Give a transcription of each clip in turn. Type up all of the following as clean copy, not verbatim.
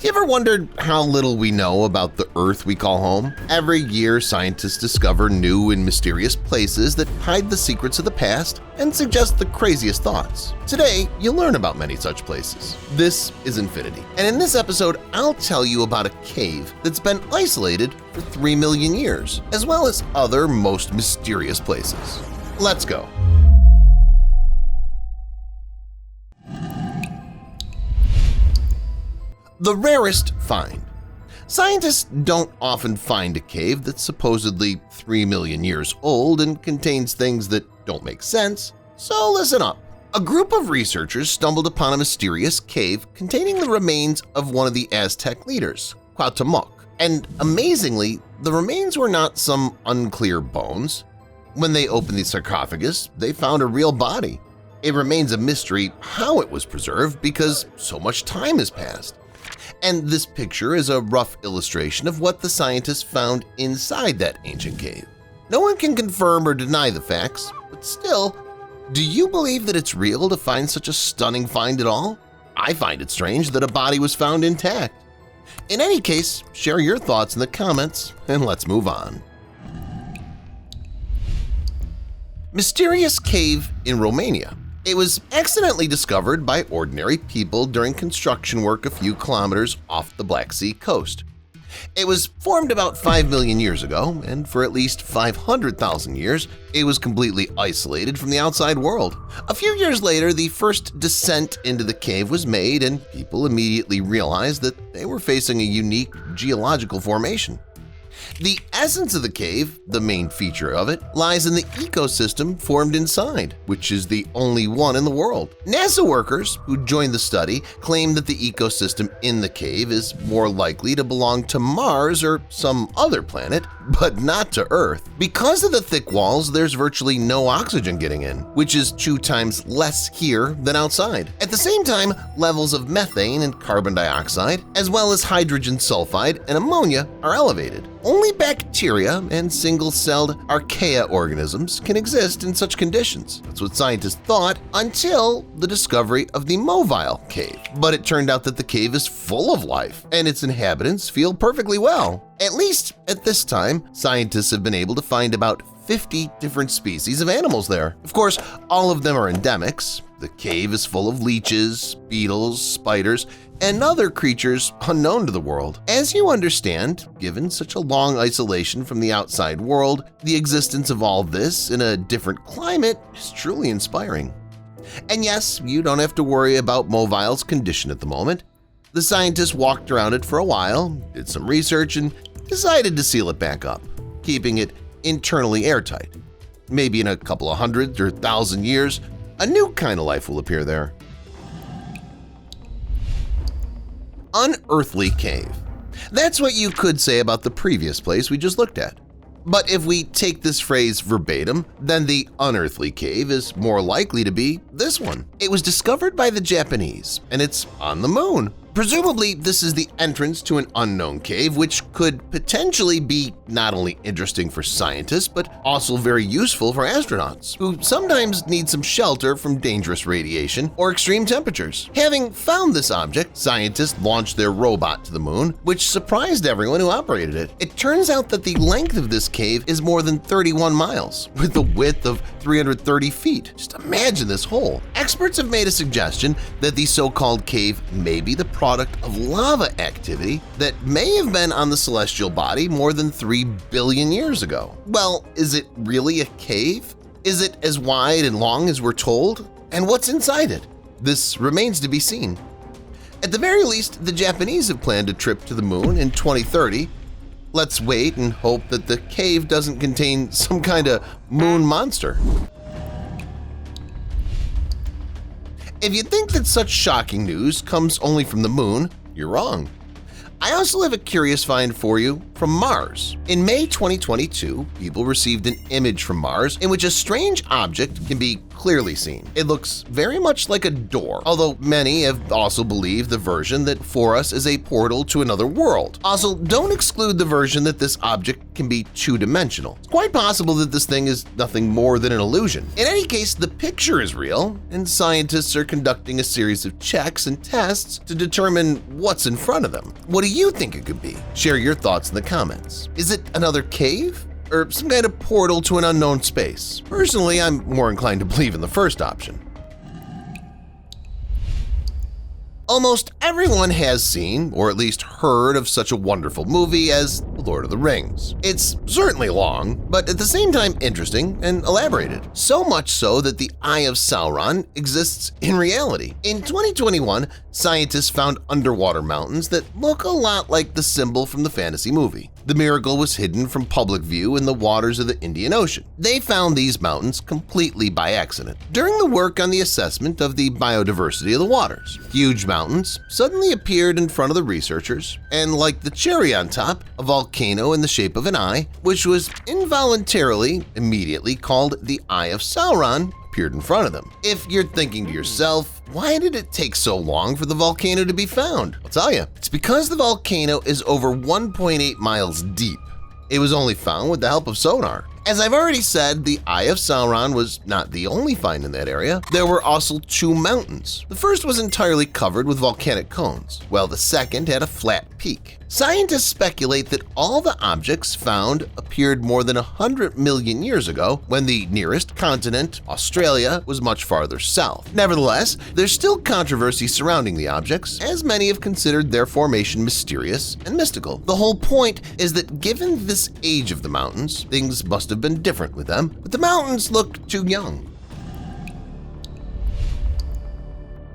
You ever wondered how little we know about the Earth we call home? Every year, scientists discover new and mysterious places that hide the secrets of the past and suggest the craziest thoughts. Today, you'll learn about many such places. This is Infinity, and in this episode, I'll tell you about a cave that's been isolated for 3 million years, as well as other most mysterious places. Let's go. The rarest find. Scientists don't often find a cave that's supposedly 3 million years old and contains things that don't make sense, so listen up. A group of researchers stumbled upon a mysterious cave containing the remains of one of the Aztec leaders, Cuauhtémoc, and amazingly, the remains were not some unclear bones. When they opened the sarcophagus, they found a real body. It remains a mystery how it was preserved because so much time has passed. And this picture is a rough illustration of what the scientists found inside that ancient cave. No one can confirm or deny the facts, but still, do you believe that it's real to find such a stunning find at all? I find it strange that a body was found intact. In any case, share your thoughts in the comments and let's move on. Mysterious cave in Romania. It was accidentally discovered by ordinary people during construction work a few kilometers off the Black Sea coast. It was formed about 5 million years ago, and for at least 500,000 years, it was completely isolated from the outside world. A few years later, the first descent into the cave was made, and people immediately realized that they were facing a unique geological formation. The essence of the cave, the main feature of it, lies in the ecosystem formed inside, which is the only one in the world. NASA workers who joined the study claim that the ecosystem in the cave is more likely to belong to Mars or some other planet, but not to Earth. Because of the thick walls, there's virtually no oxygen getting in, which is 2 times less here than outside. At the same time, levels of methane and carbon dioxide, as well as hydrogen sulfide and ammonia, are elevated. Only bacteria and single-celled archaea organisms can exist in such conditions. That's what scientists thought until the discovery of the Mobile Cave. But it turned out that the cave is full of life, and its inhabitants feel perfectly well. At least at this time, scientists have been able to find about 50 different species of animals there. Of course, all of them are endemics. The cave is full of leeches, beetles, spiders, and other creatures unknown to the world. As you understand, given such a long isolation from the outside world, the existence of all this in a different climate is truly inspiring. And yes, you don't have to worry about Mobile's condition at the moment. The scientists walked around it for a while, did some research, and decided to seal it back up, keeping it internally airtight. Maybe in a couple of 100 or 1,000 years, a new kind of life will appear there. Unearthly cave. That's what you could say about the previous place we just looked at. But if we take this phrase verbatim, then the unearthly cave is more likely to be this one. It was discovered by the Japanese, and it's on the moon. Presumably, this is the entrance to an unknown cave, which could potentially be not only interesting for scientists, but also very useful for astronauts, who sometimes need some shelter from dangerous radiation or extreme temperatures. Having found this object, scientists launched their robot to the moon, which surprised everyone who operated it. It turns out that the length of this cave is more than 31 miles, with a width of 330 feet. Just imagine this hole. Experts have made a suggestion that the so-called cave may be the product of lava activity that may have been on the celestial body more than 3 billion years ago. Well, is it really a cave? Is it as wide and long as we're told? And what's inside it? This remains to be seen. At the very least, the Japanese have planned a trip to the moon in 2030. Let's wait and hope that the cave doesn't contain some kind of moon monster. If you think that such shocking news comes only from the moon, you're wrong. I also have a curious find for you from Mars. In May 2022, people received an image from Mars in which a strange object can be clearly seen. It looks very much like a door, although many have also believed the version that for us is a portal to another world. Also, don't exclude the version that this object can be two-dimensional. It's quite possible that this thing is nothing more than an illusion. In any case, the picture is real, and scientists are conducting a series of checks and tests to determine what's in front of them. What do you think it could be? Share your thoughts in the comments. Is it another cave? Or some kind of portal to an unknown space? Personally, I'm more inclined to believe in the first option. Almost everyone has seen, or at least heard of such a wonderful movie as The Lord of the Rings. It's certainly long, but at the same time interesting and elaborated. So much so that the Eye of Sauron exists in reality. In 2021, scientists found underwater mountains that look a lot like the symbol from the fantasy movie. The miracle was hidden from public view in the waters of the Indian Ocean. They found these mountains completely by accident during the work on the assessment of the biodiversity of the waters. Huge mountains suddenly appeared in front of the researchers, and like the cherry on top, a volcano in the shape of an eye, which was involuntarily immediately called the Eye of Sauron, appeared in front of them. If you're thinking to yourself, why did it take so long for the volcano to be found? I'll tell you, it's because the volcano is over 1.8 miles deep. It was only found with the help of sonar. As I've already said, the Eye of Sauron was not the only find in that area. There were also two mountains. The first was entirely covered with volcanic cones, while the second had a flat peak. Scientists speculate that all the objects found appeared more than 100 million years ago when the nearest continent, Australia, was much farther south. Nevertheless, there's still controversy surrounding the objects, as many have considered their formation mysterious and mystical. The whole point is that given this age of the mountains, things must have been different with them, but the mountains look too young.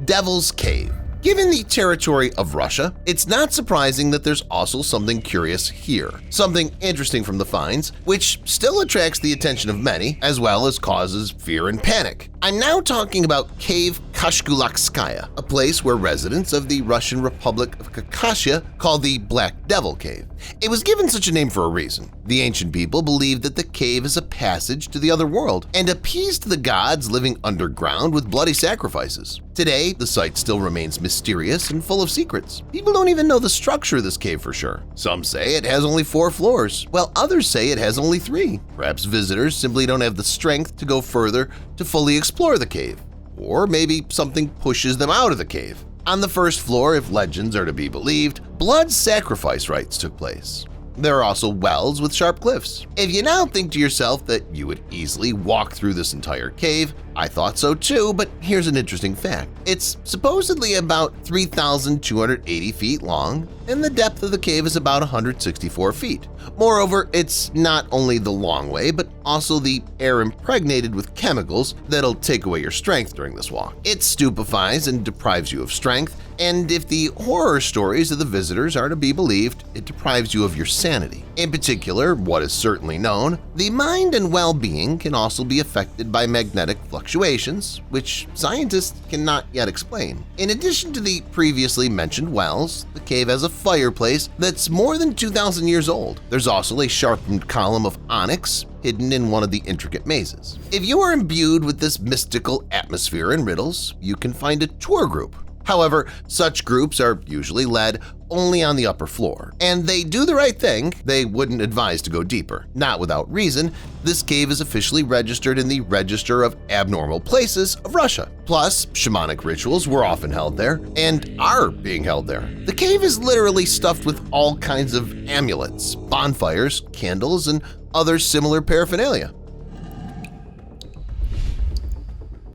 Devil's Cave. Given the territory of Russia, it's not surprising that there's also something curious here, something interesting from the finds, which still attracts the attention of many, as well as causes fear and panic. I'm now talking about Cave Kashkulakskaya, a place where residents of the Russian Republic of Khakassia call the Black Devil Cave. It was given such a name for a reason. The ancient people believed that the cave is a passage to the other world and appeased the gods living underground with bloody sacrifices. Today, the site still remains mysterious and full of secrets. People don't even know the structure of this cave for sure. Some say it has only 4 floors, while others say it has only 3. Perhaps visitors simply don't have the strength to go further to fully explore the cave. Or maybe something pushes them out of the cave. On the first floor, if legends are to be believed, blood sacrifice rites took place. There are also wells with sharp cliffs. If you now think to yourself that you would easily walk through this entire cave, I thought so too, but here's an interesting fact. It's supposedly about 3,280 feet long, and the depth of the cave is about 164 feet. Moreover, it's not only the long way, but also the air impregnated with chemicals that'll take away your strength during this walk. It stupefies and deprives you of strength, and if the horror stories of the visitors are to be believed, it deprives you of your sanity. In particular, what is certainly known, the mind and well-being can also be affected by magnetic fluctuations, which scientists cannot yet explain. In addition to the previously mentioned wells, the cave has a fireplace that's more than 2,000 years old. There's also a sharpened column of onyx hidden in one of the intricate mazes. If you are imbued with this mystical atmosphere and riddles, you can find a tour group. However, such groups are usually led only on the upper floor, and they do the right thing. They wouldn't advise to go deeper. Not without reason, this cave is officially registered in the Register of Abnormal Places of Russia. Plus, shamanic rituals were often held there and are being held there. The cave is literally stuffed with all kinds of amulets, bonfires, candles, and other similar paraphernalia.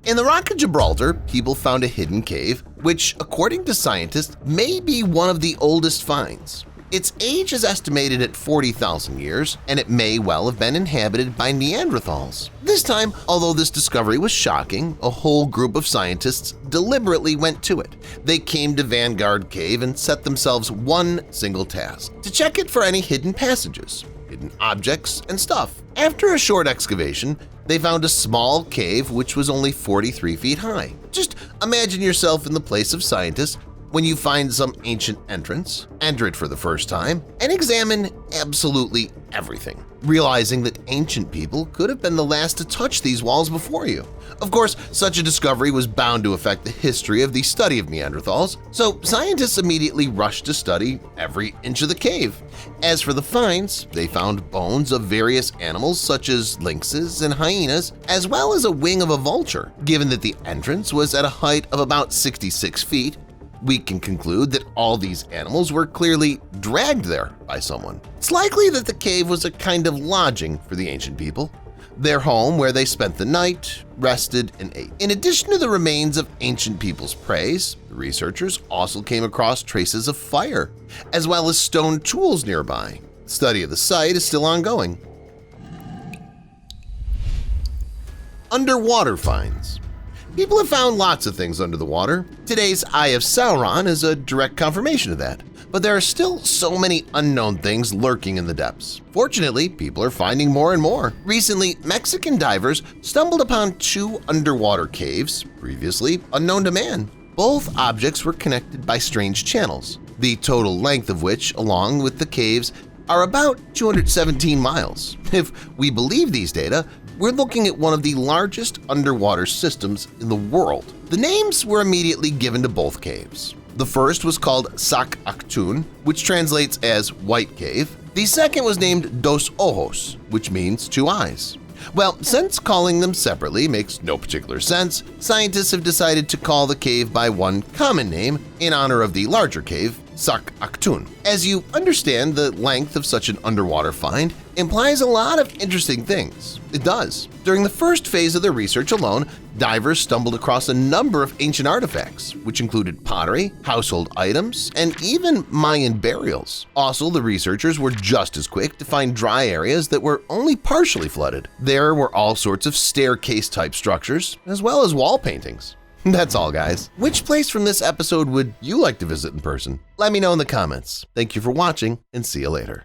In the Rock of Gibraltar, people found a hidden cave, which, according to scientists, may be one of the oldest finds. Its age is estimated at 40,000 years, and it may well have been inhabited by Neanderthals. This time, although this discovery was shocking, a whole group of scientists deliberately went to it. They came to Vanguard Cave and set themselves one single task: to check it for any hidden passages, hidden objects, and stuff. After a short excavation, they found a small cave which was only 43 feet high. Just imagine yourself in the place of scientists when you find some ancient entrance, enter it for the first time, and examine absolutely everything, realizing that ancient people could have been the last to touch these walls before you. Of course, such a discovery was bound to affect the history of the study of Neanderthals, so scientists immediately rushed to study every inch of the cave. As for the finds, they found bones of various animals such as lynxes and hyenas, as well as a wing of a vulture. Given that the entrance was at a height of about 66 feet, we can conclude that all these animals were clearly dragged there by someone. It's likely that the cave was a kind of lodging for the ancient people, their home where they spent the night, rested, and ate. In addition to the remains of ancient people's praise, the researchers also came across traces of fire, as well as stone tools nearby. The study of the site is still ongoing. Underwater finds. People have found lots of things under the water. Today's Eye of Sauron is a direct confirmation of that, but there are still so many unknown things lurking in the depths. Fortunately, people are finding more and more. Recently, Mexican divers stumbled upon 2 underwater caves, previously unknown to man. Both objects were connected by strange channels, the total length of which, along with the caves, are about 217 miles. If we believe these data, we're looking at one of the largest underwater systems in the world. The names were immediately given to both caves. The first was called Sac Actun, which translates as White Cave. The second was named Dos Ojos, which means 2 eyes. Well, since calling them separately makes no particular sense, scientists have decided to call the cave by one common name in honor of the larger cave, Sac Actun. As you understand, the length of such an underwater find implies a lot of interesting things. It does. During the first phase of their research alone, divers stumbled across a number of ancient artifacts, which included pottery, household items, and even Mayan burials. Also, the researchers were just as quick to find dry areas that were only partially flooded. There were all sorts of staircase-type structures, as well as wall paintings. That's all, guys. Which place from this episode would you like to visit in person? Let me know in the comments. Thank you for watching, and see you later.